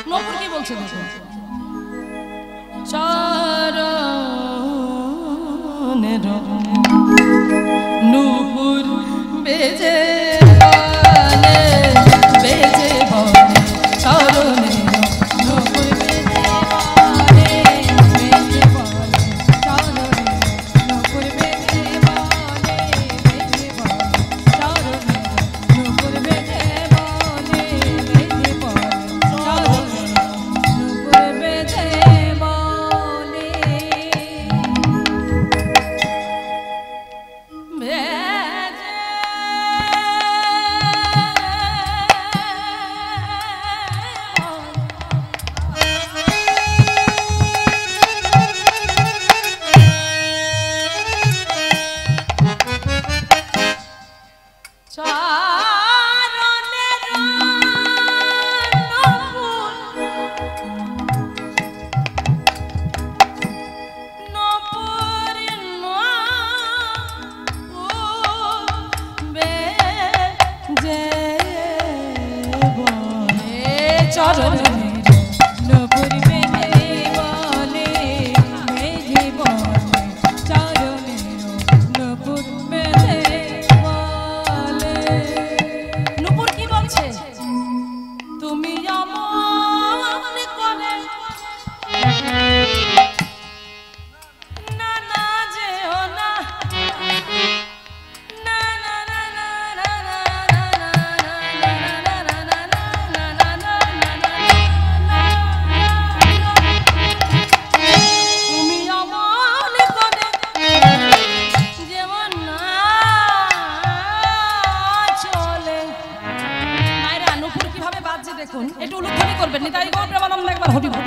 নপুর কি বলছে দেখো চরণের নূপুর বেজে বলে বেজে বলে চরণের নূপুর বেজে বলে বেজে বলে চরণের নূপুর বেজে বলে বেজে বলে চরণের নূপুর বেজে বলে বেজে বলে চরণের নূপুর বেজে বলে দেখুন একটু উলুধ্বনি করবেন নিতাই গৌর প্রেমানন্দ একবার হরি বল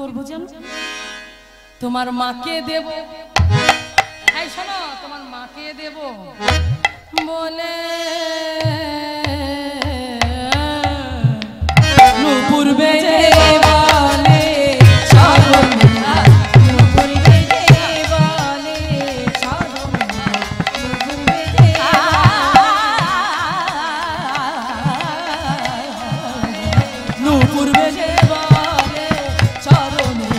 করবো জানো? তোমার মাকে দেব, এই শোনো, তোমার মাকে দেব বলে নূপুর বেজে বলে সরমিলা, নূপুর বেজে বলে সরমিলা, নূপুর বেজে নূপুর বেজে বলে চরণে,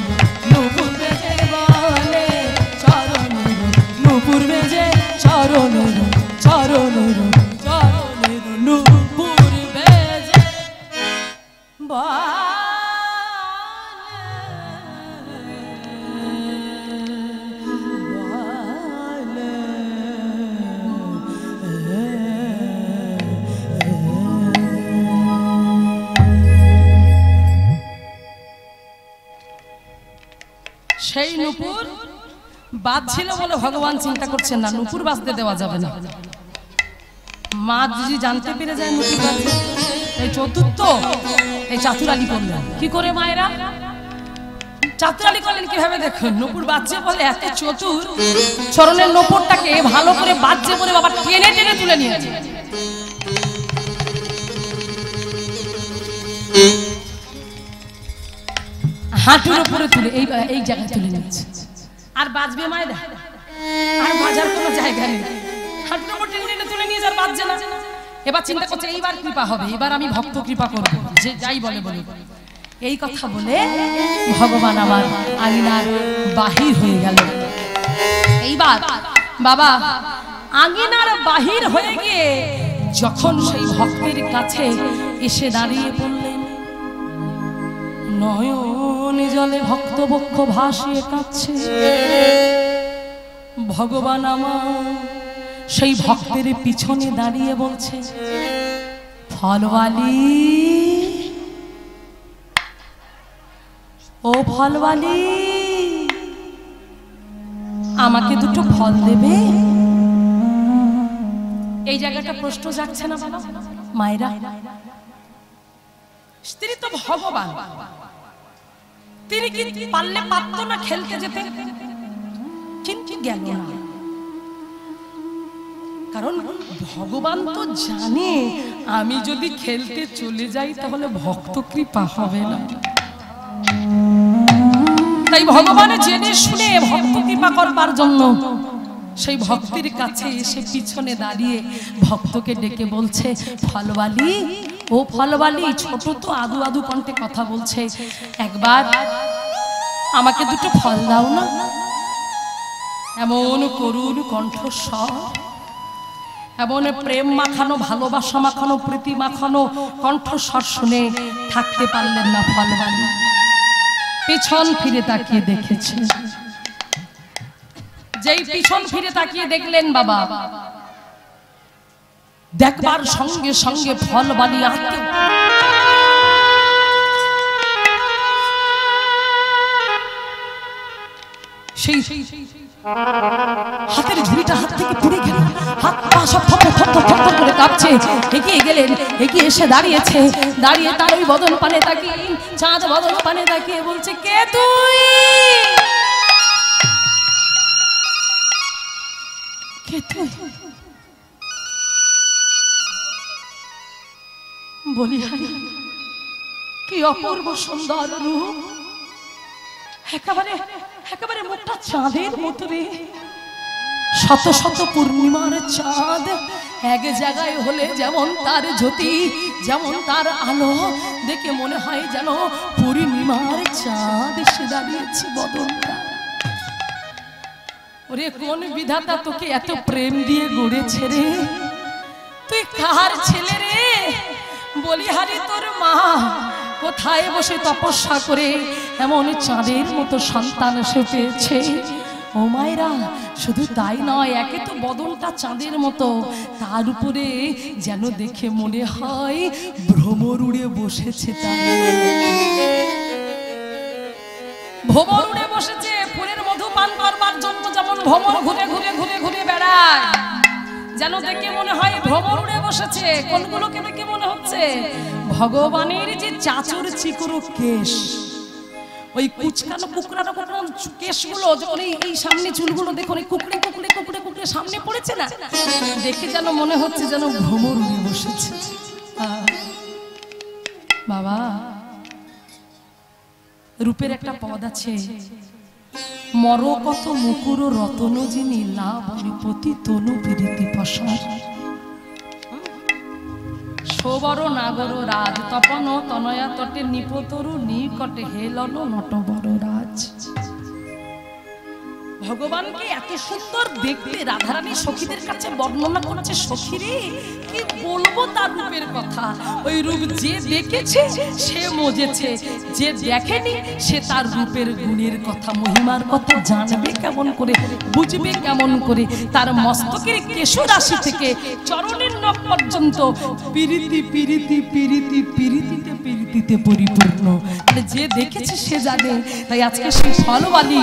নূপুর বেজে বলে চরণে, নূপুর বেজে চরণে, চরণে চরণে নূপুর বেজে সেই নূপুর বাজছিল বলে ভগবান চিন্তা করছেন না নূপুর বাজতে দেওয়া যাবে না। মা যদি জানতে পেরে যায় নূপুর বাজছে, এই চতুর্থ এই চাতুরালি করলেন। কি করে মায়েরা চাতুরালি করলেন কিভাবে দেখুন, নূপুর বাজছে বলে এত চতুর, চরণের নূপুরটাকে ভালো করে বাজছে বলে বাবা টেনে টেনে তুলে নিয়েছে। হাঁটুর উপরে তুলে এই জায়গায় তুলে নিয়েছে। আর বাজবে মায়েরা, আর বাজার কোনো জায়গা নেই, হাঁটুর উপর টেনে টেনে তুলে নিয়ে যার বাজছে না। এবার চিন্তা করছে এইবার কৃপা হবে, এবার আমি ভক্ত কৃপা করবো, যে যাই বলে বলে। এই কথা বলে ভগবান আমার আঙিনার বাহির হয়ে গেল। এইবার বাবা আঙিনার বাহির হয়ে গিয়ে যখন সেই ভক্তের কাছে এসে দাঁড়িয়ে পড়লেন, নয়ন জলে ভক্ত বক্ষ ভাসিয়ে কাঁদছে। ভগবান আমার সেই ভক্তের পিছনে দাঁড়িয়ে বলছে, ফলওয়ালি ও ফলওয়ালি, আমাকে দুটো ফল দেবে? এই জায়গাটা প্রশ্ন যাচ্ছে না বাবা মায়েরা? তিনি তো ভগবান, তিনি কি পারলে পারত না খেলতে যেতে? কিন্তু গেল না, কারণ ভগবান তো জানে আমি যদি খেলতে চলে যাই তাহলে ভক্ত কৃপা হবে না। তাই ভগবান জেনে শুনে ভক্ত কৃপা করবার জন্য সেই ভক্তের কাছে এসে পিছনে দাঁড়িয়ে ভক্তকে ডেকে বলছে, ফলওয়ালি ও ফলওয়ালি। ছোট তো আদু আদু কণ্ঠে কথা বলছে, একবার আমাকে দুটো ফল দাও না। এমন করুণ কণ্ঠস্বর, এমন প্রেম মাখানো, ভালোবাসা মাখানো, প্রীতি মাখানো কণ্ঠস্বর শুনে থাকতে পারলেন না ফলওয়ালি। পিছন ফিরে তাকিয়ে দেখেছে, যেই পিছন ফিরে তাকিয়ে দেখলেন বাবা, দেখবার সঙ্গে সঙ্গে ফলওয়ালি আঁতকে সেই হাতের ঝুড়িটা হাত থেকে পড়ে গেল, হাত পা সব থরথর করে কাঁপছে। এগিয়ে গেলেন, এগিয়ে এসে দাঁড়িয়েছে, দাঁড়িয়ে তার ওই বদন পানে তাকিয়ে, চাঁদ বদন পানে তাকিয়ে বলছে, কে তুই? কে তুই? বলি কি অপূর্ব সুন্দর রূপ, একেবারে একেবারে মুখটা চাঁদের মতো রে। শত শত পূর্ণিমার চাঁদ এক জায়গায় হলে যেমন তার জ্যোতি, যেমন তার আলো, দেখে মনে হয় যেন পূর্ণিমার চাঁদ এসে দাঁড়িয়েছে বদনটা। ওরে কোন বিধাতা তোকে এত প্রেম দিয়ে গড়েছে রে? তুই কার ছেলে রে? বলিহারি তোর মা কোথায় বসে তপস্যা করে এমন চাঁদের মতো সন্তান এসে পেয়েছে। ও মায়েরা, শুধু তাই নয়, একে তো বদনটা চাঁদের মতো, তার উপরে যেন দেখে মনে হয় ভ্রমর উড়ে বসেছে। ভ্রমর উড়ে বসেছে ফুলের মধু পান করবার জন্য, যেমন ভ্রমর ঘুরে ঘুরে ঘুরে ঘুরে বেড়ায়, যেন দেখে মনে হয় ভ্রমর উড়ে বসেছে। কোনগুলোকে দেখে মনে হচ্ছে ভগবানের যে চাচর চিকরো কেশ, ওই কুচকানো কুকড়ানো কুকড়ানো কেশগুলো যখন এই সামনে চুলগুলো দেখুন এই কুকড়ে কুকড়ে কুকড়ে কুকড়ে সামনে পড়েছে না, দেখে যেন মনে হচ্ছে যেন ভ্রমর উড়ে বসেছে। বাবা, রূপের একটা পদ আছে, মর কত মুকুর রতন যিনি লাভ বিপতি তনু প্রীতি পশার, সোবর নাগর রাজ তপন তনয়া তটে নিপতরু নিকটে হেলন নট বড় রাজ। ভগবানকে এত সুন্দর দেখতে রাধারানী সখীদের কাছে বর্ণনা করছে। সখীরে কি বলবো তার রূপের কথা, ওই রূপ যে দেখেছে সে মজেছে, যে দেখেনি সে তার রূপের গুণের কথা মহিমার কথা জানবে কেমন করে, বুঝবে কেমন করে। তার মস্তকের কেশরাশি থেকে চরণের নখ পর্যন্ত পিরিতি পিরিতি পিরিতি পিরিতিতে পিরিতিতে পরিপূর্ণ, যে দেখেছে সে জানে। তাই আজকে সেই ফলবালি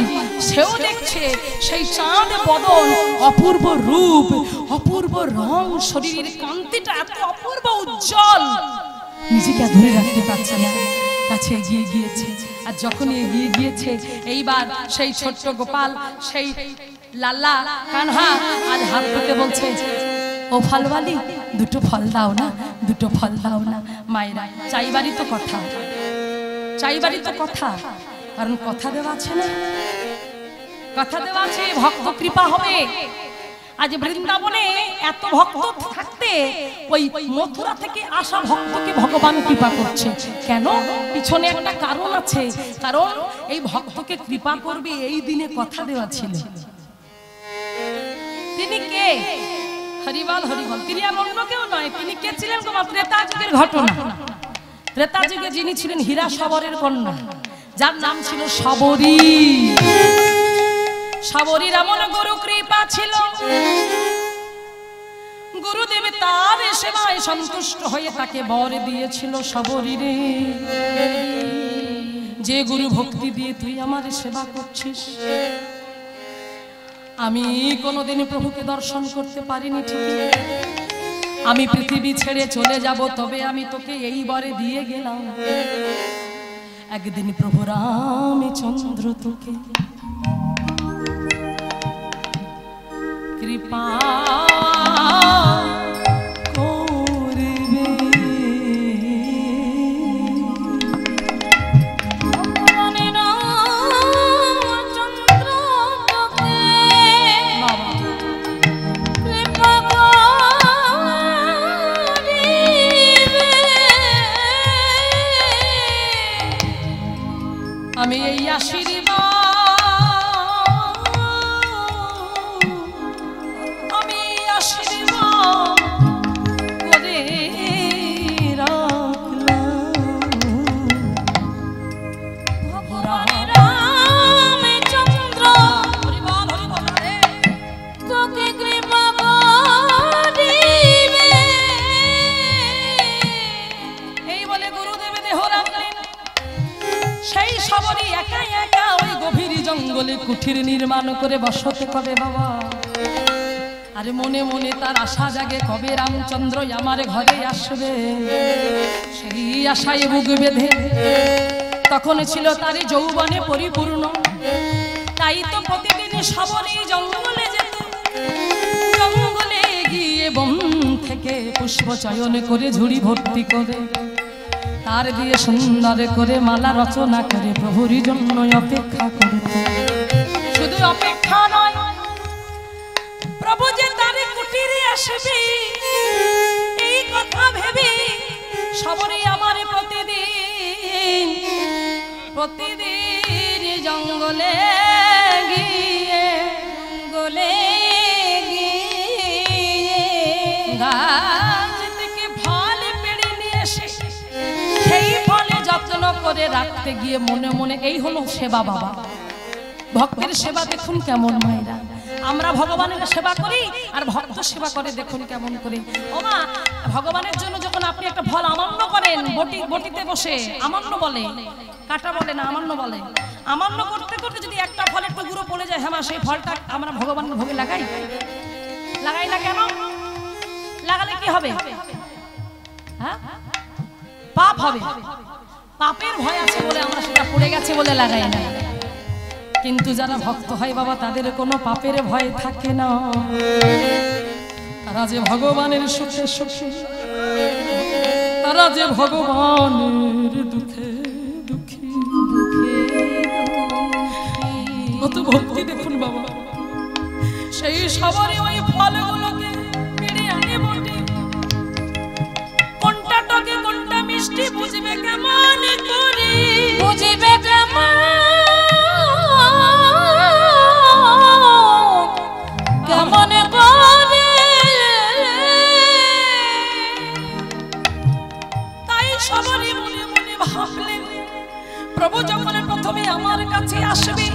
সেও দেখছে, সেই চাঁদ বদন অপূর্ব রূপ অপূর্ব রং, শরীরের কান্তিটা এত অপূর্ব উজ্জ্বল, নিজেকে ধরে রাখতে পারছে না, কাছে এগিয়ে গিয়েছে। আর যখন এগিয়ে গিয়েছে এইবার সেই ছোট্ট গোপাল সেই লাল্লা কানহা আর হাত ধরে বলছে, ও ফলবালি দুটো ফল দাও না, দুটো ফল দাও না। মায়েরা চাইবারই তো কথা, চাইবারই তো কথা, কারণ কথা দেওয়া আছে না, কথা দেওয়া আছে ভক্ত কৃপা হবে। আজ বৃন্দাবনে এত ভক্ত থাকতে ওই মথুরা থেকে আসা ভক্তকে ভগবান কৃপা করছে কেন? পিছনে একটা কারণ আছে, কারণ এই ভক্তকে কৃপা করবে এই দিনে কথা দেওয়া ছিল। তিনি কে? হরিবল হরিবল। তিনি আর অন্য কেউ নয়, তিনি কে ছিলেন? ত্রেতা যুগের ঘটনা। ত্রেতা যুগে যিনি ছিলেন হীরা শবরের কন্যা, যার নাম ছিল শবরী। শবরীর এমন গুরু কৃপা ছিল, গুরুদেব তার সেবায় সন্তুষ্ট হয়ে তাকে বর দিয়েছিল। শবরীরে, যে গুরু ভক্তি দিয়ে তুই আমার সেবা করছিস, আমি কোনোদিন প্রভুকে দর্শন করতে পারিনি ঠিকই, আমি পৃথিবী ছেড়ে চলে যাব, তবে আমি তোকে এই বরে দিয়ে গেলাম, একদিন প্রভু রামচন্দ্র তোকে কৃপা করবে। আমি এই আশীর্বাদ জঙ্গলে কুঠির নির্মাণ করে বসতে কবে বাবা। আরে মনে মনে তার আশা জাগে কবে রামচন্দ্র আমার ঘরে আসবে, সেই আশায় বুক বেঁধে তখন ছিল তার যৌবনে পরিপূর্ণ। তাই তো প্রতিদিন শবরী জঙ্গলে যেত, জঙ্গলে গিয়ে বন থেকে পুষ্প চয়ন করে ঝুড়ি ভর্তি করে তার দিয়ে সুন্দর করে মালা রচনা করে প্রভুর জন্য অপেক্ষা করত। শুধু অপেক্ষা নয়, প্রভু যে তার কুটিরে আসবে এই কথা ভেবে সবরই আমার প্রতিদিন প্রতিদিন জঙ্গলে গিয়ে গাছ থেকে ফল পেড়ে নিয়ে এসে সেই ফলে যত্ন করে রাখতে গিয়ে মনে মনে এই হলো সেবা বাবা। ভক্তের সেবা দেখুন কেমন মায়েরা, আমরা ভগবানের সেবা করি আর ভক্ত সেবা করে দেখুন কেমন করে। ও মা, ভগবানের জন্য যখন আপনি একটা ফল আমান্য করেন, বটিতে বসে আমান্য বলে, কাটা বলে না, আমান্য বলে। আমান্য করতে করতে যদি একটা ফলের টুকরো পড়ে যায়, হ্যাঁ সেই ফলটা আমরা ভগবানের ভোগে লাগাই না কেন? লাগালে কি হবে? হ্যাঁ, পাপ হবে। পাপের ভয় আছে বলে আমরা সেটা পড়ে গেছে বলে লাগাই না, কিন্তু যারা ভক্ত হয় বাবা তাদের কোনো পাপের ভয় থাকে না। তারা যে ভগবানের সুখে সুখী, তারা যে ভগবানের দুঃখে দুঃখী। কত ভক্তি দেখুন বাবা, সেই সবারই ওই ফলগুলোকে পেড়ে আনে বটে। কোনটা টকে কোনটা মিষ্টি বুঝবে কেমন করে, বুঝবে কেমন কেমন করে। তাই সবারই মনে মনে ভাবলেন প্রভু যখন প্রথমে আমার কাছে আসবে,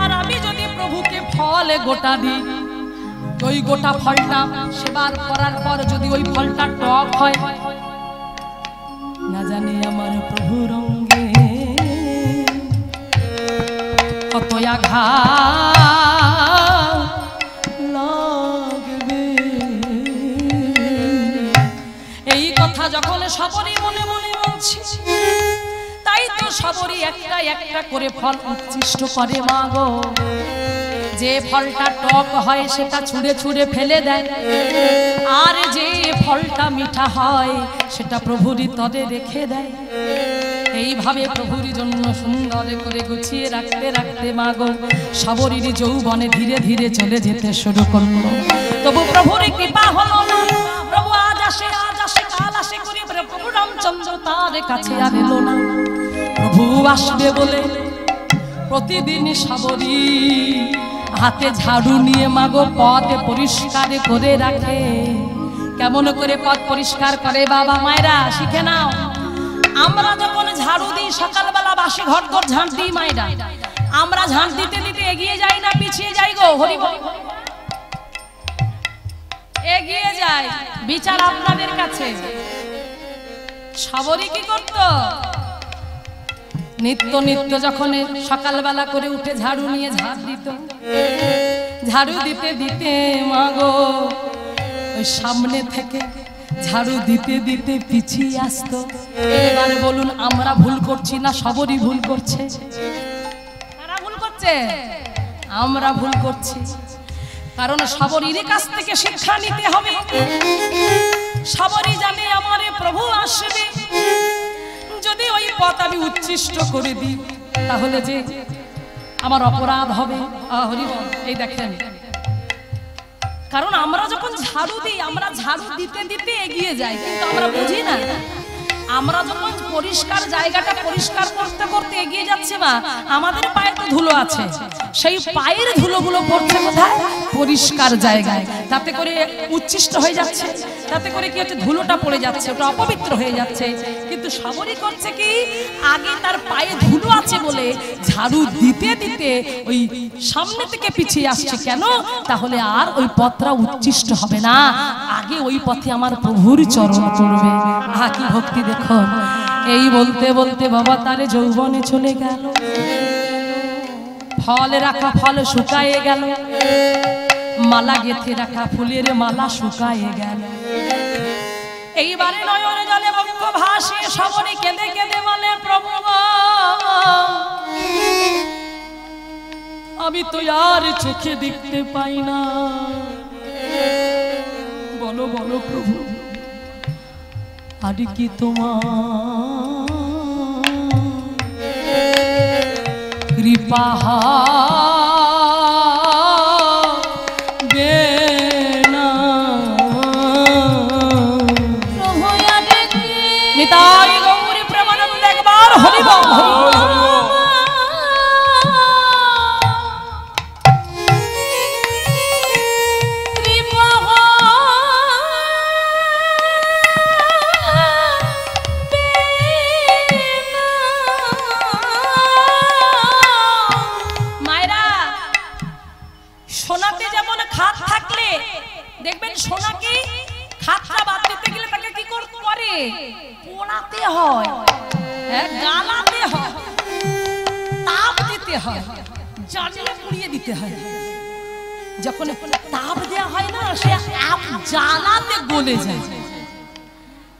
আর আমি যদি প্রভুকে ফল গোটা দিই, ওই গোটা ফলটা সেবার করার পর যদি ওই ফলটা টক হয়, না জানি আমার প্রভু রঙ্গে কত আঘাত লাগবে। এই কথা যখন সবরই মনে মনে বলছি, তাই তো সবরই একটা একটা করে ফল উচ্ছিষ্ট করে মা গো। যে ফলটা টক হয় সেটা ছুঁড়ে ছুঁড়ে ফেলে দেয়, আর যে ফলটা মিঠা হয় সেটা প্রভুরই তরে রেখে দেয়। এইভাবে প্রভুর জন্য সুন্দর করে গুছিয়ে রাখতে রাখতে মা গো সবরীর যৌবনে ধীরে ধীরে চলে যেতে শুরু করলো। তবু প্রভুর কৃপা হলো না। প্রভু আজ আসে কাল আসে করে প্রভু রামচন্দ্র তার কাছে আর এলো না। প্রভু আসবে বলে প্রতিদিন সবরী হাতে ঝাড়ু নিয়ে মাগো পথ পরিষ্কার করে রাখে। কেমন করে পথ পরিষ্কার করে বাবা মায়েরা শিখে নাও। আমরা যখন ঝাড়ু দিই সকালবেলা বাসি ঘর ঘর ঝাঁট দিই মায়েরা, আমরা ঝাঁট দিতে দিতে এগিয়ে যাই না পিছিয়ে যাই গো? হরি বল। এগিয়ে যায়। বিচার আপনাদের কাছে। সবরই কি করত? নিত্য নিত্য যখন সকালবেলা করে উঠে ঝাড়ু নিয়ে ঝাড় দিত, ঝাড়ু দিতে দিতে মাগো ওই সামনে থেকে ঝাড়ু দিতে দিতে পিছিয়ে আসতো। এবার বলুন আমরা ভুল করছি না সবরই ভুল করছে? কারা ভুল করছে? আমরা ভুল করছি। কারণ সবরীর কাছ থেকে শিক্ষা নিতে হবে। সবরই জানে আমারে প্রভু আসবে। যদি ওই পথ আমি উচ্ছিষ্ট করে দিই তাহলে যে আমার অপরাধ হবে। হরি বল। এই দেখেন, কারণ আমরা যখন ঝাড়ু দিই আমরা ঝাড়ু দিতে দিতে এগিয়ে যাই, কিন্তু আমরা বুঝি না আমরা যখন পরিষ্কার জায়গাটা পরিষ্কার করতে করতে এগিয়ে যাচ্ছে মা, আমাদের পায়ে তো ধুলো আছে, সেই পায়ের ধুলোগুলো পড়ছে কোথায়? পরিষ্কার জায়গায়। তাতে করে উচ্ছিষ্ট হয়ে যাচ্ছে, তাতে করে কি হচ্ছে? ধুলোটা পড়ে যাচ্ছে, ওটা অপবিত্র হয়ে যাচ্ছে। কিন্তু সবরই করছে কি, আগে তার পায়ে ধুলো আছে বলে ঝাড়ু দিতে দিতে ওই সামনে থেকে পিছিয়ে আসছে। কেন? তাহলে আর ওই পথটা উচ্ছিষ্ট হবে না, আগে ওই পথে আমার প্রভুর চরণ পড়বে। আহা কি ভক্তি দেখুন। এই বলতে বলতে বাবা তারে যৌবনে চলে গেল। ফল রাখা ফল শুকায়ে গেল, মালা গেথে রাখা ফুলের মালা শুকায়ে গেল। এইবারে নয়নে জলে বক্ষ ভাসিয়ে সবরী কেঁদে কেঁদে বলে প্রভু আমি তো আর চোখে দেখতে পাই না। বলো বলো প্রভু আর কি তোমার কৃপা হবে না? নিতাই গৌরী প্রেমানন্দ একবার হরি বল। সোনাতে যেমন খাত থাকলে দেখবেন সোনাকে খাতটা বাদ দিতে গেলে তাকে কি করতে পারে? পোড়াতে হয়, গালাতে হয়, তাপ দিতে হয়, জ্বালিয়ে পুড়িয়ে দিতে হয়। যখন তাপ দেওয়া হয় না সে আপ জ্বালাতে গলে যায়।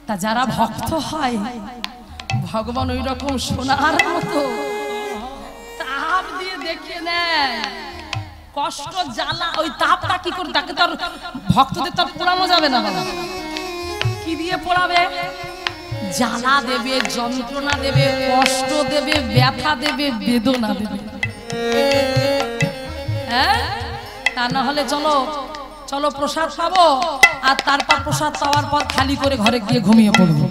তা যারা ভক্ত হয় ভগবান ওই রকম সোনার মতো তাপ দিয়ে দেখিয়ে নেয় কষ্ট জ্বালা। ওই তাপটা কি করে তাকে তার ভক্তদের তার পোড়ানো যাবে না বাবা। কি দিয়ে পোড়াবে? জ্বালা দেবে, যন্ত্রণা দেবে, কষ্ট দেবে, ব্যথা দেবে, বেদনা দেবে। হ্যাঁ, তা না হলে চলো চলো প্রসাদ পাবো, আর তারপর প্রসাদ পাওয়ার পর খালি করে ঘরে গিয়ে ঘুমিয়ে পড়বো।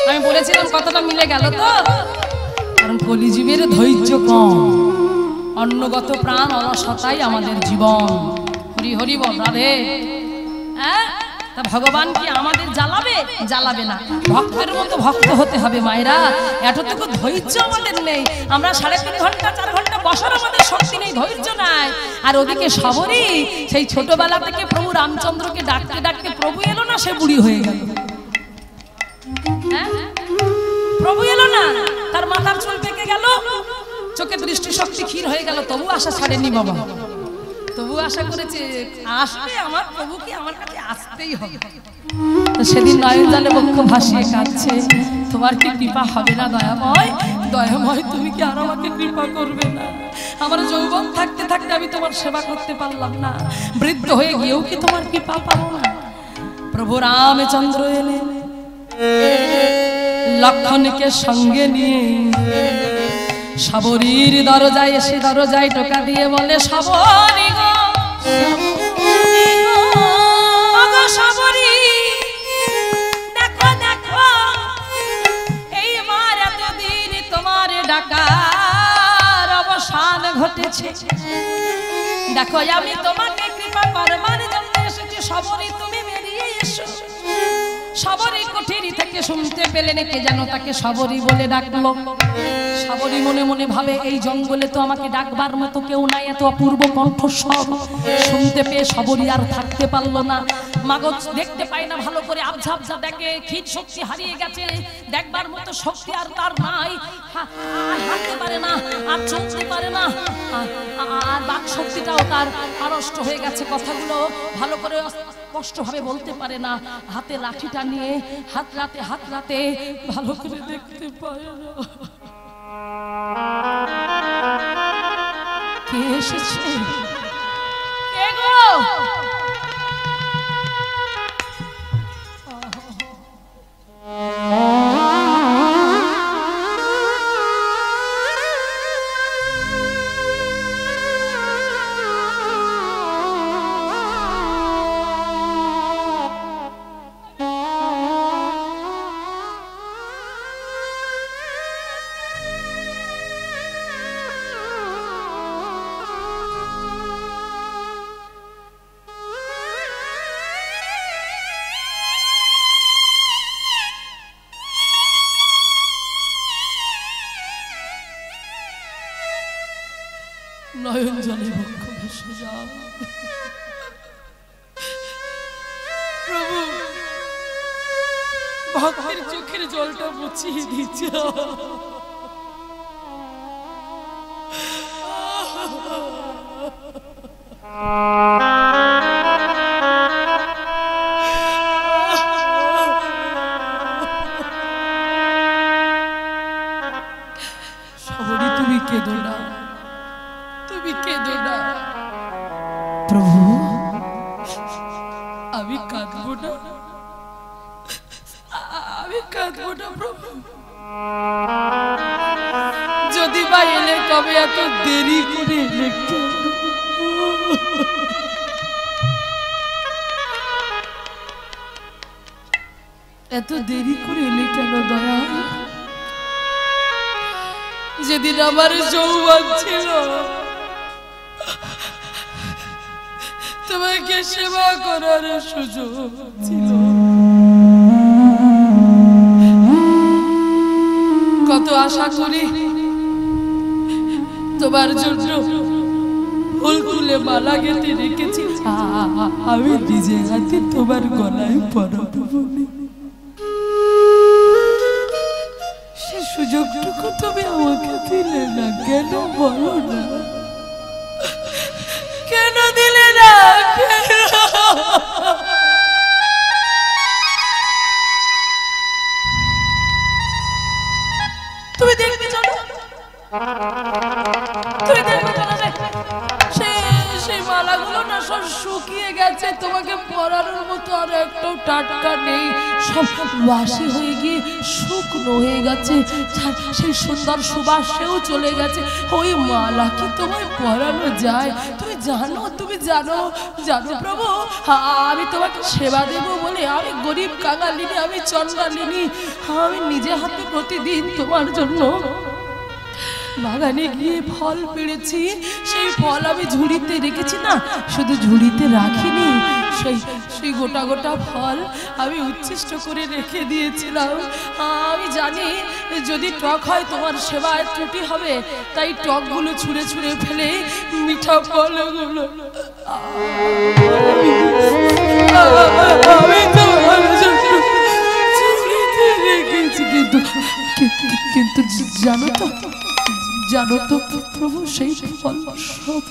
আমি বলেছিলাম কতটা মিলে গেল তো? কারণ কলিজীবের ধৈর্য কম, অন্নগত প্রাণ অলসতাই আমাদের জীবন। হরি হরি বল রাধে। হ্যাঁ, তা ভগবান কি আমাদের জ্বালাবে? জ্বালাবে না। ভক্তের মতো ভক্ত হতে হবে মায়েরা। এতটুকু ধৈর্য আমাদের নেই। আমরা 3.5 ঘন্টা 4 ঘন্টা বসার আমাদের শক্তি নেই, ধৈর্য নাই। আর ওদিকে সবরই সেই ছোটবেলা থেকে প্রভু রামচন্দ্রকে ডাকতে ডাকতে প্রভু এলো না, সে বুড়ি হয়ে গেল। প্রভু এলো না, তার মাথার চুল পেকে গেল, চোখে দৃষ্টি শক্তি ক্ষীণ হয়ে গেল, তবু আশা ছাড়েনি বাবা। তবু আশা করেছে আসবে আমার প্রভুকে আমার কাছে আসতেই হবে। সেদিন নয়ন জলে বক্ষ ভাসিয়ে কাঁদছে, তোমার কি কৃপা হবে না দয়াময়? দয়াময় তুমি কি আর আমাকে কৃপা করবে না? আমার যৌবন থাকতে থাকতে আমি তোমার সেবা করতে পারলাম না, বৃদ্ধ হয়ে গিয়েও কি তোমার কৃপা পাবো না? প্রভু রামচন্দ্র এলেন লক্ষণকে সঙ্গে নিয়ে, সবরীর দরজায় এসে দরজায় টোকা দিয়ে বলে, সবরী গো সবরী, দেখো দেখো এই মার এতদিন তোমার ডাকার অবসান ঘটেছে। দেখো আমি তোমাকে কৃপা করবার জন্য এসেছি, সবরী তুমি বেরিয়ে এসো। সবরী কুঠিরি থেকে শুনতে পেলেন কে যেন তাকে সবরী বলে ডাকলো। সবরী মনে মনে ভাবে, এই জঙ্গলে তো আমাকে ডাকবার মতো কেউ নাই, এত অপূর্ব কণ্ঠস্বর শুনতে পেয়ে সবরী আর থাকতে পারলো না। মাগজ দেখতে পায় না ভালো করে, আবঝা আবঝা দেখে, খিদ শক্তি হারিয়ে গেছে, দেখবার মতো শক্তি আর তার নাই, আর হাঁটতে পারে না, আর চলতে পারে না, আর বাক শক্তিটাও তার আড়ষ্ট হয়ে গেছে, কথাগুলো ভালো করে স্পষ্টভাবে বলতে পারে না। হাতে লাঠিটা নিয়ে হাত রাতে ভালো করে দেখতে পায় না। কে এসেছে? কে গো? নয়ন জলে বক্ষ ভেসে যাও প্রভু, ভক্তের চোখের জলটা মুছিয়ে দিচ্ছে। সবরী তুমি কেঁদো না, তুমি কেঁদো না। প্রভু আমি কাঁদবো না, আমি কাঁদবো না প্রভু। যদি বা এলে কবে, এত দেরি করে এলে এত দেরি করে এলে কেন দয়া? যেদিন আমার যৌবন ছিল, তোমাকে সেবা করার সুযোগ ছিল, কত আশা করি তোমার জন্য ফুল তুলে মালা গেঁথে রেখেছি, আমি নিজে হাতে তোমার গলায় পরাবো বলে। সে সুযোগটুকু তুমি আমাকে দিলে না কেন? বলো না, কেন দিলে না? তুই দেখবে সেই মালাগুলো না সব শুকিয়ে গেছে, তোমাকে পরানোর মতো আর একটাও টাটকা নেই, সব ওয়াশি হয়ে গিয়ে শুকনো হয়ে গেছে, সেই সুন্দর সুবাসেও চলে গেছে। ওই মালা কি তোমায় পরানো যায়? তুমি জানো, তুমি জানো, জানো প্রভু, আমি তোমাকে সেবা দেবো বলে আমি গরিব কাঙালিনী, আমি চন্ডালিনী, আমি নিজে হাতে প্রতিদিন তোমার জন্য বাগানে গিয়ে ফল পেড়েছি। সেই ফল আমি ঝুড়িতে রেখেছি না, শুধু ঝুড়িতে রাখিনি, সেই গোটা গোটা ফল আমি উচ্ছিষ্ট করে রেখে দিয়েছিলাম। আমি জানি যদি টক হয় তোমার সেবায় ত্রুটি হবে, তাই টকগুলো ছুঁড়ে ছুঁড়ে ফেলে মিঠা ফলগুলো আমি তোমার জন্য ঝুড়িতে রেখেছি। কিন্তু জানো তো, জানো তো প্রভু, সেই ফল সব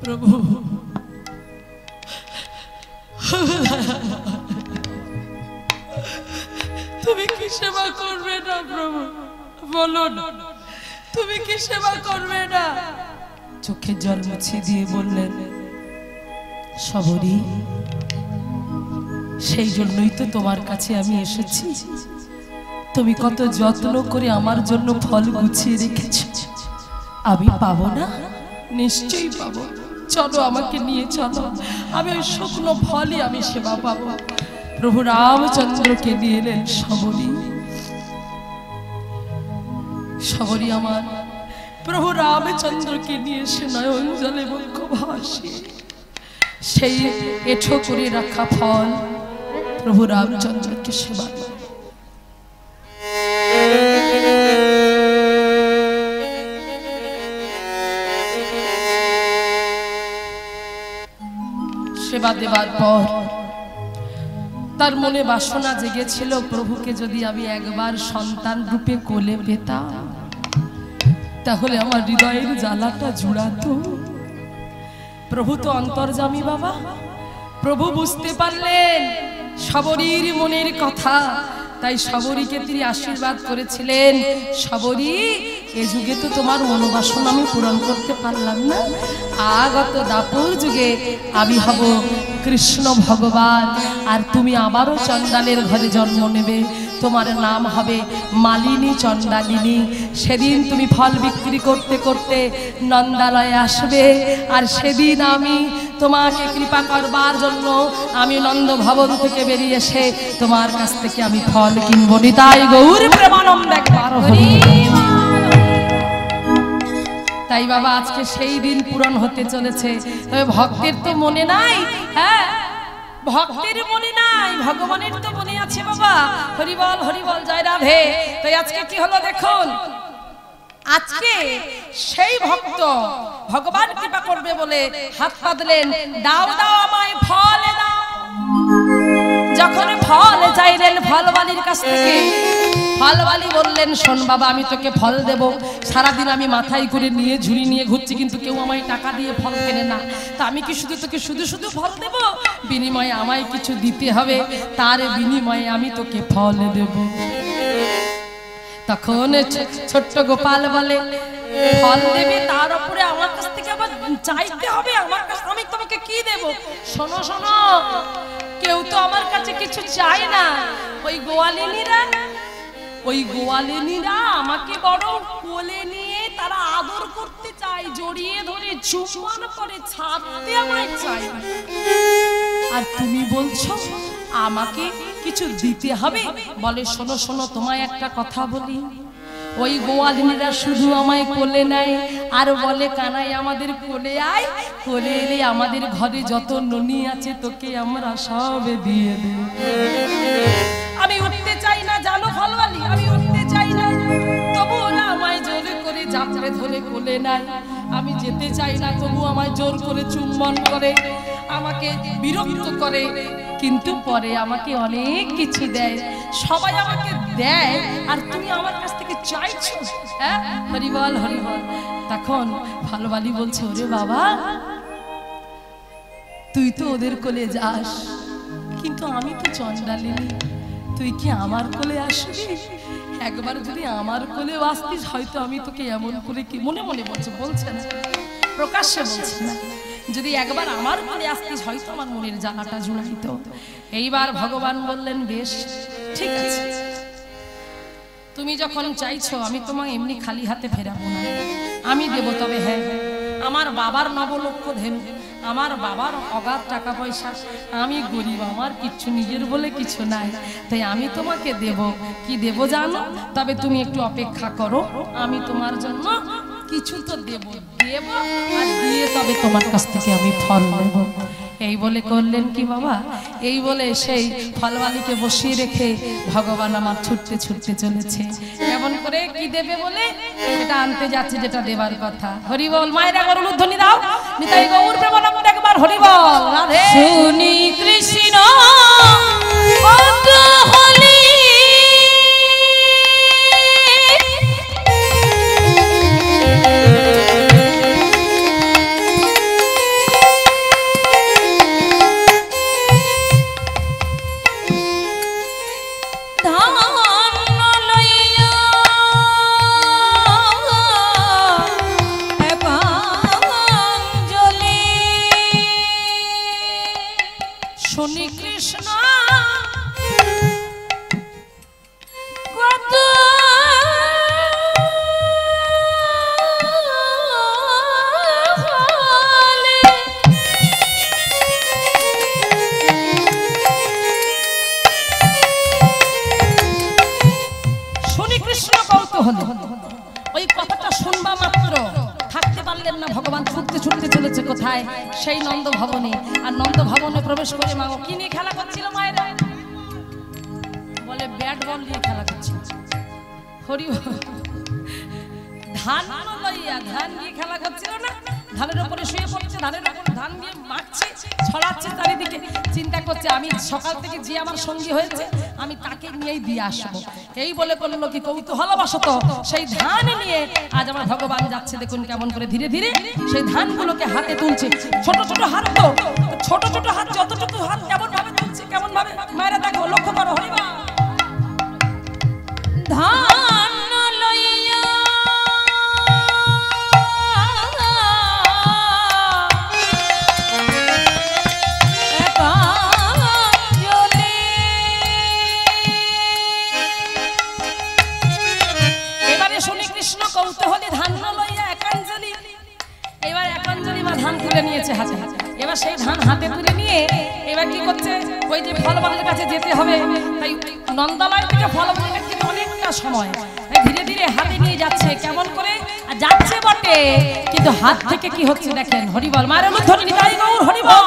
প্রভু, তুমি কি সেবা করবে না প্রভু? বলো, তুমি কি সেবা করবে না? চোখের জল মুছে দিয়ে বললেন, সবরী, সেই জন্যই তো তোমার কাছে আমি এসেছি। তুমি কত যত্ন করে আমার জন্য ফল গুছিয়ে রেখেছ, আমি পাবো না? নিশ্চয়ই পাবো। চলো, আমাকে নিয়ে চলো, আমি ওই শুকনো ফলই আমি সেবা পাবো। প্রভু রামচন্দ্রকে নিয়ে এলেন সবরী। সবরী আমার প্রভু রামচন্দ্রকে নিয়ে এসে নয়ন জলে বক্ষ ভাসিয়ে সেই এঁঠো করে রাখা ফল প্রভু রামচন্দ্রকে সেবা সেবা দেবার পর তার মনে বাসনা জেগেছিল, প্রভুকে যদি আমি একবার সন্তান রূপে কোলে পেতাম তাহলে আমার হৃদয়ের জ্বালাটা জুড়াতো। প্রভু তো অন্তর্যামী বাবা, প্রভু বুঝতে পারলেন সবরীর মনের কথা, তাই সবরীকে তিনি আশীর্বাদ করেছিলেন, সবরী, এ যুগে তো তোমার মনোবাসনা আমি পূরণ করতে পারলাম না, আগত দাপর যুগে আমি হব কৃষ্ণ ভগবান, আর তুমি আবারও চণ্ডালের ঘরে জন্ম নেবে, তোমার নাম হবে মালিনী চণ্ডালিনী। সেদিন তুমি ফল বিক্রি করতে করতে নন্দালয়ে আসবে, আর সেদিন আমি তোমাকে কৃপা করবার জন্য আমি নন্দ ভবন থেকে বেরিয়ে এসে তোমার কাছ থেকে আমি ফল কিনবো। নিতাই গৌর প্রেমানন্দ একবার হরি। তাই বাবা আজকে সেই দিন পূরণ হতে চলেছে, তবে ভক্তের তো মনে নাই, হ্যাঁ ভক্তের মনে নাই, ভগবানের তো মনে আছে বাবা। হরিবল হরিবল, জয় রাধে। তাই আজকে কি হলো দেখুন, আজকে সেই ভক্ত ভগবান কৃপা করবে বলে হাত পাতলেন, দাও দাও আমায় ফল দাও। যখন ফল চাইলেন ফলবালির কাছ থেকে, ফলওয়ালি বললেন, শোন বাবা, আমি তোকে ফল দেব, সারাদিন আমি মাথায় করে নিয়ে ঝুড়ি নিয়ে ঘুরছি, কিন্তু কেউ আমায় টাকা দিয়ে ফল কেনে না, তা আমি কি শুধু তোকে শুধু শুধু ফল দেব? বিনিময়ে আমায় কিছু দিতে হবে, তার বিনিময়ে আমি তোকে ফল দেব। তখন ছোট্ট গোপাল বলে, ফল দেবে, তার উপরে আমার কাছ থেকে আবার চাইতে হবে, আমার কাছে আমি তোমাকে কি দেব? শোনো শোনো, কেউ তো আমার কাছে কিছু চায় না, ওই গোয়ালিনীরা আমাকে বড় কোলে নিয়ে তারা আদর করতে চায়, জড়িয়ে ধরে চুম্বন করে, ছাড়তে আমায় চায়। আর তুমি বলছো আমাকে কিছু দিতে হবে? বলে, শোনো শোনো, তোমায় একটা কথা বলি, ওই গোয়ালিনীরা শুধু আমায় কোলে নেয় আর বলে, কানাই আমাদের কোলে আয়, কোলে এলে আমাদের ঘরে যত ননি আছে তোকে আমরা সব দিয়ে দেব। আমি উঠতে চাই না জানো ফলওয়ালি, আমি উঠতে চাই না, তবু ওরা আমায় জোর করে জাপড়ে ধরে কোলে নেয়। আমি যেতে চাই না, তবু আমায় জোর করে চুম্বন করে, আমাকে বিরক্ত করে, কিন্তু পরে আমাকে অনেক কিছু দেয়, সবাই আমাকে দেয়, আর তুমি আমার কাছ থেকে চাইছো? হ্যাঁ, হরিবল হরিবল। তখন ফলওয়ালি বলছে, ওরে বাবা, তুই তো ওদের কোলে যাস, কিন্তু আমি তো চন্ডালিনী, তুই কি আমার কোলে আসবি? একবার যদি আমার কোলে আসতিস, হয়তো আমি তোকে এমন করে, কি মনে মনে বলছে না, প্রকাশ্যে বলছে না, যদি একবার আমার কোলে আসতিস, হয়তো আমার মনের জ্বালাটা জুড়াইতো। এইবার ভগবান বললেন, বেশ ঠিক আছে, তুমি যখন চাইছো, আমি তোমাকে এমনি খালি হাতে ফেরাবো না, আমি দেব। তবে হ্যাঁ, আমার বাবার 9 লক্ষ ধেনু, আমার বাবার অগাধ টাকা পয়সা, আমি গরিব, আমার কিচ্ছু নিজের বলে কিছু নাই, তাই আমি তোমাকে দেব। কি দেব জানো? তবে তুমি একটু অপেক্ষা করো, আমি তোমার জন্য কিছু তো দেব, আর দিয়ে তবে তোমার কাছ থেকে আমি ফল নেব। এই বলে করলেন কি বাবা, এই বলে সেই ফলওয়ালিকে বসিয়ে রেখে ভগবান আমার ছুটতে ছুটতে চলেছে। কেমন করে কি দেবে বলে এটা আনতে যাচ্ছে, যেটা দেবার কথা। হরি বল, মায়েরা গরুর ধ্বনি দাও, নিতাই গৌর প্রেমানন্দ একবার হরি বল। রাধে শুনি কৃষ্ণ হলি সেই নন্দ ভবনে। আর নন্দ ভবনে প্রবেশ করে মা কি নিয়ে খেলা করছিল? মায়েরা বলে ব্যাট বল নিয়ে খেলা করছিল। হরি ধান লইয়া ধান নিয়ে খেলা করছিল না, ধানের উপরে শুয়ে পড়ছে, ধানের উপর ধান দিয়ে মাখছে, ছড়াচ্ছে চারিদিকে, চিন্তা করছে আমি সকাল থেকে যে আমার সঙ্গী হয়েছে আমি তাকে নিয়েই দিয়ে আসবো। এই বলে বললো কি কৌতূহলবশত সেই ধান নিয়ে আজ আমার ভগবান যাচ্ছে। দেখুন কেমন করে ধীরে ধীরে সেই ধানগুলোকে হাতে তুলছে। ছোট ছোট হাত, তো ছোট ছোট হাত, যতটুকু হাত কেমন ভাবে তুলছে, কেমন ভাবে মায়েরা দেখো, লক্ষ্য করো। হরিবা ধান লইয়া কৌতূহলী ধান লইয়া একাঞ্জলি, এবার একাঞ্জলি মা ধান তুলে নিয়েছে হাতে। এবার সেই ধান হাতে তুলে নিয়ে এবার কি করছে, ওই যে ফলবানের কাছে যেতে হবে, তাই নন্দালয় থেকে ফলবানের কাছে অনেকটা সময়, তাই ধীরে ধীরে হাতে নিয়ে যাচ্ছে। কেমন করে যাচ্ছে বটে, কিন্তু হাত থেকে কি হচ্ছে দেখেন। হরিবল, মায়ের অনুধ্বনি নিতাই গৌর হরিবল।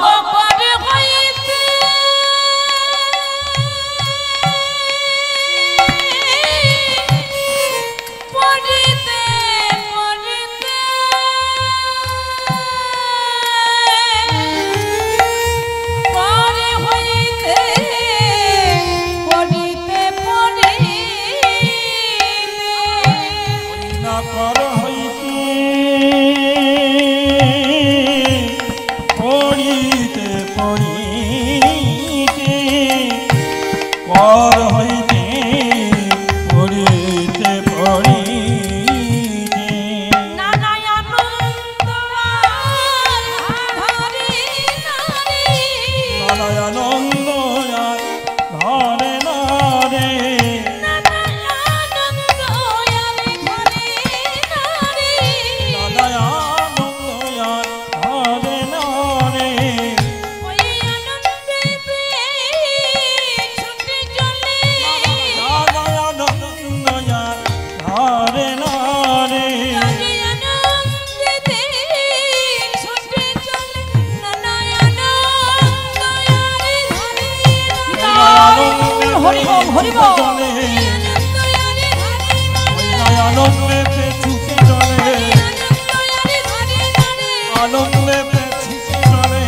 হরিব আনন্দে ছুটে চলে আনন্দে ছুটে চলে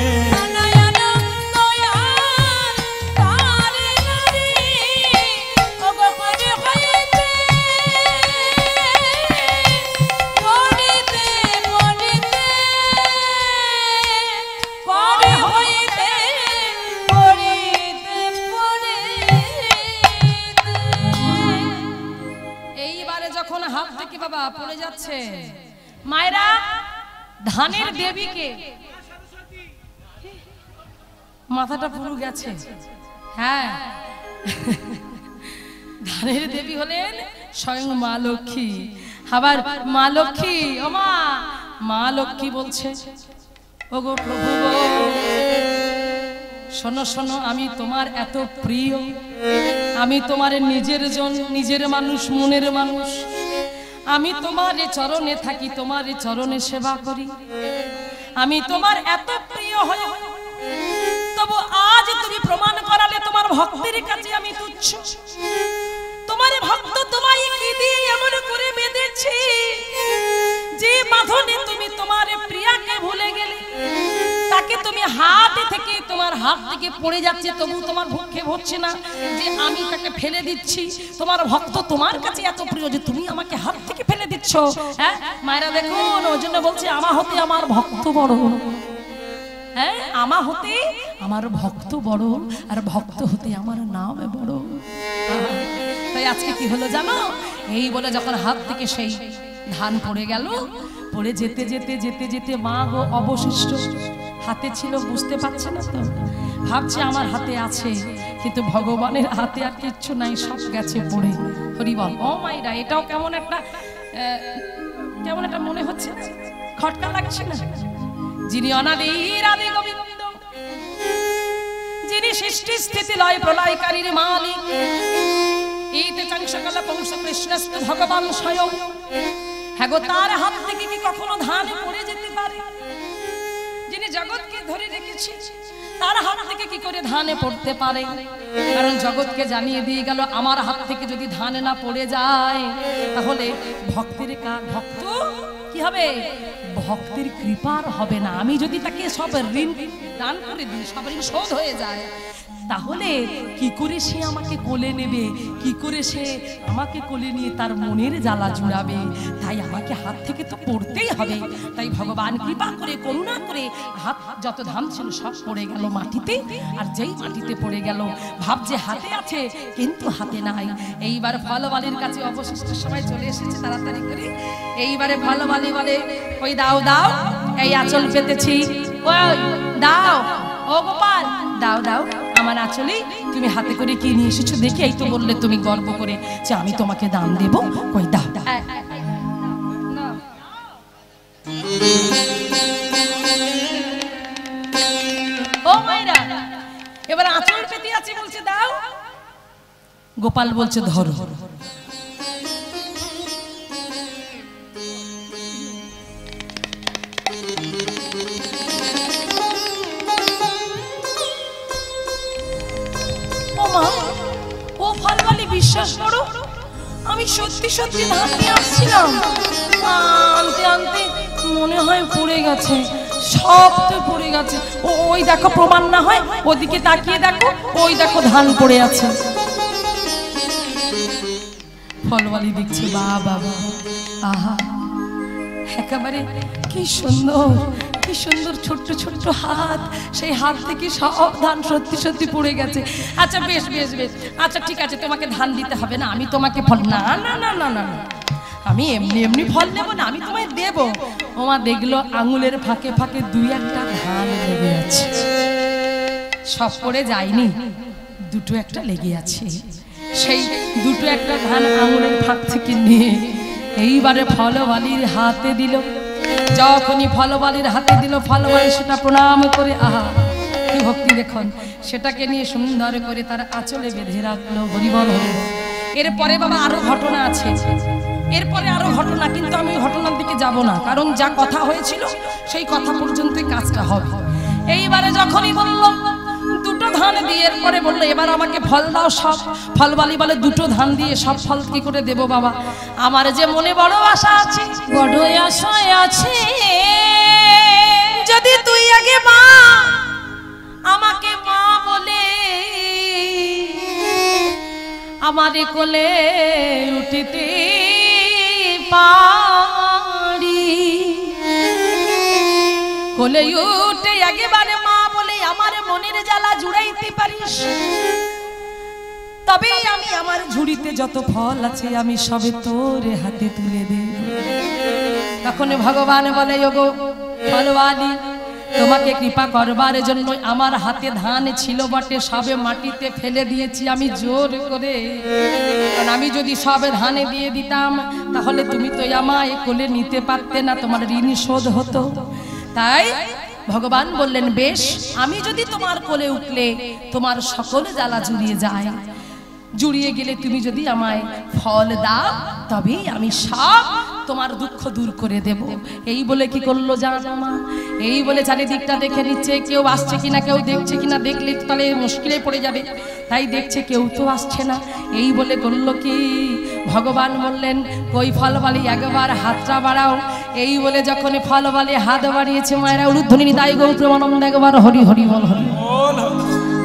বাবা পড়ে যাচ্ছে মায়েরা ধানের দেবীকে মাথাটা পুরো গেছে হ্যাঁ ধানের দেবী হলেন স্বয়ং মা লক্ষ্মী আবার মা লক্ষ্মী ও মা লক্ষ্মী বলছে ওগো প্রভু শোনো শোনো আমি তোমার এত প্রিয় আমি তোমার নিজের জন নিজের মানুষ মনের মানুষ আমি তোমার চরণে থাকি তোমার চরণে সেবা করি আমি তোমার এত প্রিয় হয়ে তবু আজ তুমি প্রমাণ করালে তোমার ভক্তের কাছে আমি তুচ্ছ তোমার ভক্ত তোমায় কি দিয়ে এমন করে বেঁধেছি যে বাঁধনে তুমি তোমার প্রিয়াকে ভুলে গেলে তাকে তুমি হাত থেকে তোমার হাত থেকে পড়ে যাচ্ছে তবু তোমার ভক্ষে হচ্ছে না যে আমি তাকে ফেলে দিচ্ছি তোমার ভক্ত তোমার কাছে এত প্রিয় যে তুমি আমাকে হাত থেকে ফেলে দিচ্ছ হ্যাঁ মায়েরা দেখুন ওই জন্য বলছে আমা হতে আমার ভক্ত বড় হ্যাঁ আমা হতে আমার ভক্ত বড় আর ভক্ত হতে আমার নাম বড় তাই আজকে কি হলো জানো এই বলে যখন হাত থেকে সেই ধান পড়ে গেল পড়ে যেতে যেতে যেতে যেতে মা গো অবশিষ্ট হাতে ছিল বুঝতে পারছে না তো ভাবছে আমার হাতে আছে কিন্তু ভগবানের হাতে আর কিচ্ছু নাই সব গেছে পড়ে হরি বল ও মাইরা এটাও কেমন একটা মনে হচ্ছে খটকা লাগছে না যিনি অনাদির আদি গোবিন্দ যিনি সৃষ্টি স্থিতি লয় প্রলয়কারীর মালিক এইতে চাংশকাল পৌষ কৃষ্ণস্ত ভগবান স্বয়ং হ্যাঁ গো তার হাত থেকে কি কখনো ধান পড়ে যেতে পারে যিনি জগৎকে ধরে রেখেছে তার হাত থেকে কি করে ধানে পড়তে পারে কারণ জগৎকে জানিয়ে দিয়ে গেল আমার হাত থেকে যদি ধান না পড়ে যায় তাহলে ভক্তের ভক্ত কি হবে ভক্তের কৃপার হবে না আমি যদি তাকে সব ঋণ দান করে দিই সব ঋণ শোধ হয়ে যায় তাহলে কি করে সে আমাকে কোলে নেবে কি করে সে আমাকে কোলে নিয়ে তার মনের জ্বালা জুড়াবে তাই আমাকে হাত থেকে তো পড়তেই হবে তাই ভগবান কৃপা করে করুণা করে হাত যত ধান ছিল সব পড়ে গেল মাটিতে আর যেই মাটিতে পড়ে গেল ভাবছে হাতে আছে কিন্তু হাতে নাই এইবার ফলবালির কাছে অবশিষ্ট সময় চলে এসেছে তাড়াতাড়ি করে এইবারে ফলবালি বলে ওই দাও দাও এই আঁচল পেতেছি ওই দাও ও গোপাল দাও দাও আমার আঁচলে তুমি হাতে করে কি নিয়ে এসেছো দেখি এই তো বললে তুমি গর্ব করে যে আমি তোমাকে দান দেব কই দাও ও মাইরা এবার আঁচল পেতে আছে বলছে দাও গোপাল বলছে ধরো ও ফলবালি বিশ্বাস করো আমি সত্যি সত্যি ধান নিয়ে আসছিলাম আনতে আনতে মনে হয় পড়ে গেছে সব তো পড়ে গেছে ওই দেখো প্রমাণ না হয় ওদিকে তাকিয়ে দেখো ওই দেখো ধান পড়ে আছে ফলবালি দেখছে বাবা আহা একেবারে কি সুন্দর ছোট্ট ছোট্ট হাত সেই হাত থেকে সব ধান সত্যি সত্যি পড়ে গেছে আচ্ছা বেশ বেশ বেশ আচ্ছা ঠিক আছে তোমাকে ধান দিতে হবে না আমি তোমাকে ফল না না না না না আমি এমনি এমনি ফল নেবো না আমি তোমায় দেবো ওমা দেখলো আঙুলের ফাঁকে ফাঁকে দুই একটা ধান লেগে আছে সব পড়ে যায়নি দুটো একটা লেগে আছে সেই দুটো একটা ধান আঙুলের ফাঁক থেকে নিয়ে এইবারে ফলবালির হাতে দিল যখনই ফলবালির হাতে দিল ফলবালি সেটা প্রণাম করে আহা কি ভক্তি দেখুন সেটাকে নিয়ে সুন্দর করে তার আঁচলে বেঁধে রাখলো হরিবল হরিবল এরপরে বাবা আরো ঘটনা আছে এরপরে আরো ঘটনা কিন্তু আমি ঘটনার দিকে যাব না কারণ যা কথা হয়েছিল সেই কথা পর্যন্তই কাজটা হবে এইবারে যখনই বলল দুটো ধান দিয়ে পরে বললো এবার আমাকে ফল দাও সব। ফলবালি বলে দুটো ধান দিয়ে সব ফল কি করে দেবো বাবা, আমার যে মনে বড় আশা আছে, বড় আশায় আছে, যদি তুই আগে মা আমাকে মা বলে আমারে কোলে উঠিতে পারি, কোলে উঠে একেবারে মা বলে আমার মনের জ্বালা জুড়াইতে পারিস, তবে আমি আমার ঝুড়িতে যত ফল আছে আমি সবে তোর হাতে তুলে দেব। তখন ভগবান বলে ওগো ফলওয়ালি, তোমাকে কৃপা করবার জন্য আমার হাতে ধান ছিল বটে, সবে মাটিতে ফেলে দিয়েছি আমি জোর করে, কারণ আমি যদি সবে ধানে দিয়ে দিতাম তাহলে তুমি তো আমায় কোলে নিতে পারতে না, তোমার ঋণ শোধ হতো। তাই ভগবান বললেন বেশ, আমি যদি তোমার কোলে উঠলে তোমার সকল জ্বালা জুড়িয়ে যায়, জুড়িয়ে গেলে তুমি যদি আমায় ফল দাও তবেই আমি সব তোমার দুঃখ দূর করে দেব। এই বলে কি করলো জানো মা, এই বলে চারিদিকটা দেখে নিচ্ছে কেউ আসছে কিনা, কেউ দেখছে কিনা, দেখলে তাহলে মুশকিলে পড়ে যাবে, তাই দেখছে কেউ তো আসছে না। এই বলে করলো কি, ভগবান বললেন কই ফলবালি একবার হাতটা বাড়াও। এই বলে যখন ফলবালি হাত বাড়িয়েছে মায়েরা উলুধ্বনি নিতাই গৌর প্রেমানন্দ একবার হরি হরি বল হরি।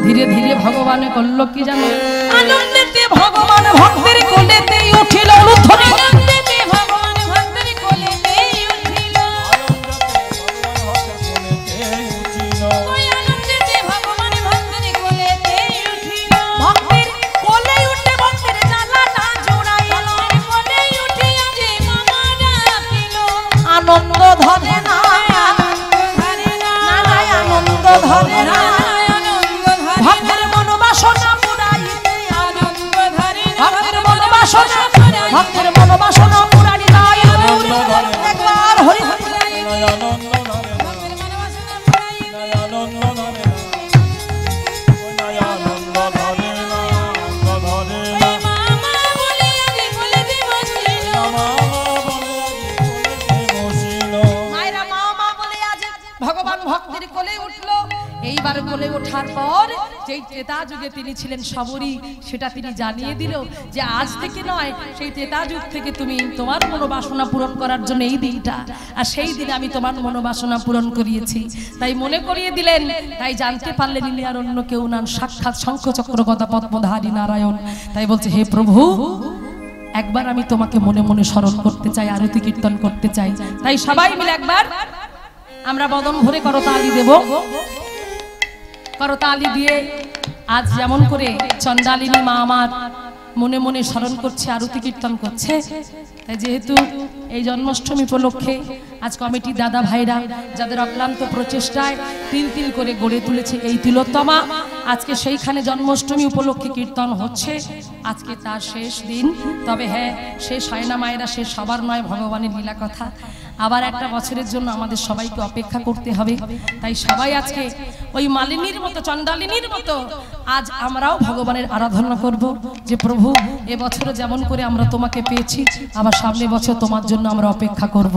ধীরে ধীরে ভগবান করলো কি জানো, আনন্দেতে ভগবান ভক্তের কোলেতে উঠিল, উলুধ্বনি আনন্দেতে ভগবান ভক্তের কোলেতে উঠিল, ওই আনন্দেতে ভগবান ভক্তের কোলেতে উঠিল, ভক্তের কোলে উঠে ভক্তের জ্বালাটা জোড়াইল, কোলে উঠিয়া যে মামা ডাকিল, আনন্দ ধরে না আনন্দ ধরে না, ভক্তের মনোবাসনা পুরাইতে আনন্দ ধরে না, ভক্তের মনোবাসনা, ভক্তের মনোবাসনা পুরানি নাই একবার হরি হরি। মায়েরা মা মা বলে আজ ভগবান ভক্তের কোলে উঠলো। এইবার কোলে ওঠার পর যেই ত্রেতা যুগে তিনি ছিলেন সবরী, সেটা তিনি জানিয়ে দিল যে আজ থেকে নয়, সেই ত্রেতা যুগ থেকে তুমি তোমার মনোবাসনা পূরণ করার জন্য এই দিনটা, আর সেই দিনে আমি তোমার মনোবাসনা পূরণ করিয়েছি, তাই মনে করিয়ে দিলেন। তাই জানতে পারলেন ইনি আর অন্য কেউ নন, সাক্ষাৎ শঙ্খচক্র গদা পদ্মধারী নারায়ণ। তাই বলছে হে প্রভু, একবার আমি তোমাকে মনে মনে স্মরণ করতে চাই, আরতি কীর্তন করতে চাই। তাই সবাই মিলে একবার আমরা বদন ভরে করতালি দেব, করতালি দিয়ে আজ যেমন করে চন্ডালিনী মা আমার মনে মনে স্মরণ করছে, আরতি কীর্তন করছে, তাই যেহেতু এই জন্মাষ্টমী উপলক্ষে আজ কমিটির দাদা ভাইরা যাদের অক্লান্ত প্রচেষ্টায় তিল তিল করে গড়ে তুলেছে এই তিলোত্তমা, আজকে সেইখানে জন্মাষ্টমী উপলক্ষে কীর্তন হচ্ছে, আজকে তার শেষ দিন। তবে হ্যাঁ, শেষ হয় না মায়েরা, শেষ সবার নয়, ভগবানের লীলা কথা আবার একটা বছরের জন্য আমাদের সবাইকে অপেক্ষা করতে হবে। তাই সবাই আজকে ওই মালিনীর মতো, চন্ডালিনীর মতো আজ আমরাও ভগবানের আরাধনা করব যে প্রভু এবছরে যেমন করে আমরা তোমাকে পেয়েছি, আবার সামনে বছর তোমার জন্য আমরা অপেক্ষা করব,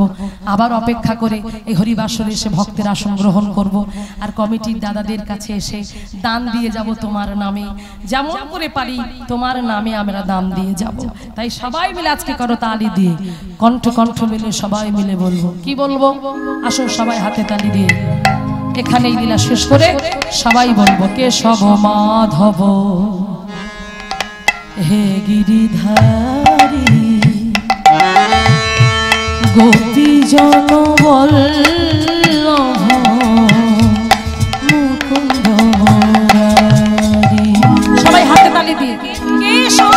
আবার অপেক্ষা করে এই হরিবাসরে এসে ভক্তের আসন গ্রহণ করব, আর কমিটির দাদাদের কাছে এসে দান দিয়ে যাব তোমার নামে, যেমন করে পারি তোমার নামে আমরা দান দিয়ে যাব। তাই সবাই মিলে আজকে করো তালি দিয়ে, কণ্ঠ কণ্ঠ মিলে সবাই মিলে বলবো, কি বলবো, আসো সবাই হাতে তালি দিয়ে এখানেই লীলা শেষ করে সবাই বলবো কেশব মাধব হে গিরিধারী গোপী জনবল্লভ মুকুন্দ মুরারি। সবাই হাতে তালি দিয়ে কেশব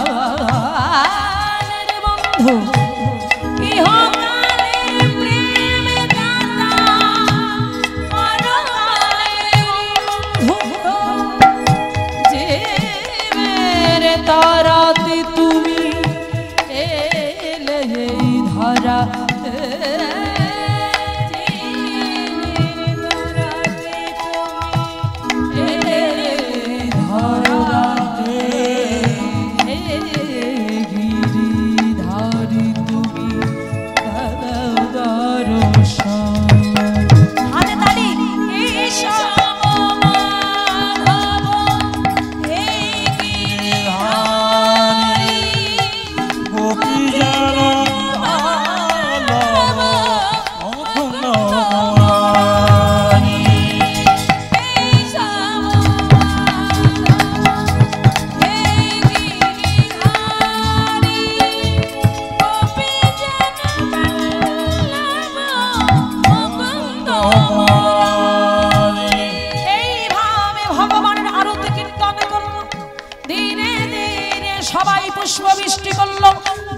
ইহকালের বন্ধু ইহকালের প্রেম দাতা পরকালের বন্ধু জীবের তারাতে তুমি এলে এই ধরা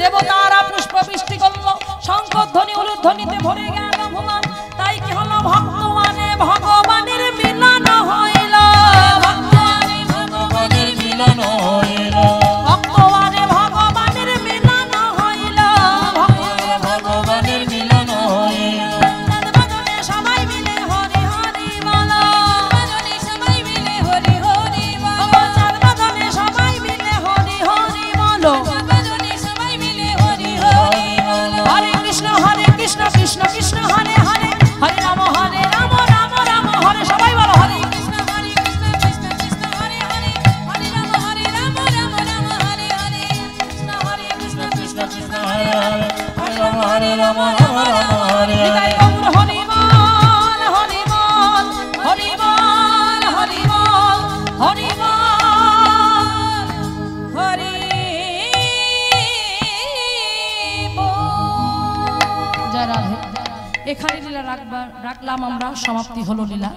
দেবতারা পুষ্প বৃষ্টি করলো শঙ্খধ্বনি উলুধ্বনিতে ভরে গেল ভুবন তাই কি হলো ভক্তমানে ভগবানের মিলন হইল ভগবানের মিলন হইল ভক্তমানে ভগবানের মিলন হইল ভগবানের মিলন হইল ভজনে সবাই মিলে হরি হরি বলো ভজনে সবাই মিলে হরি হরি বলো ভজনে সবাই মিলে হরি হরি বলো কৃষ্ণ কৃষ্ণ কৃষ্ণ হরে হরে হরে রাম রাম রাম হরে সবাই বলো হরে কৃষ্ণ কৃষ্ণ কৃষ্ণ হরে হরে হরে রাম রাম রাম হরে হরে কৃষ্ণ কৃষ্ণ কৃষ্ণ হরে হরে হরে রাম রাম হরে হরে গৌর হরি বল হরি বল হরি বল হরি বল হরি বল হরি এখানে লীলা রাখলাম আমরা সমাপ্তি হলো লীলা।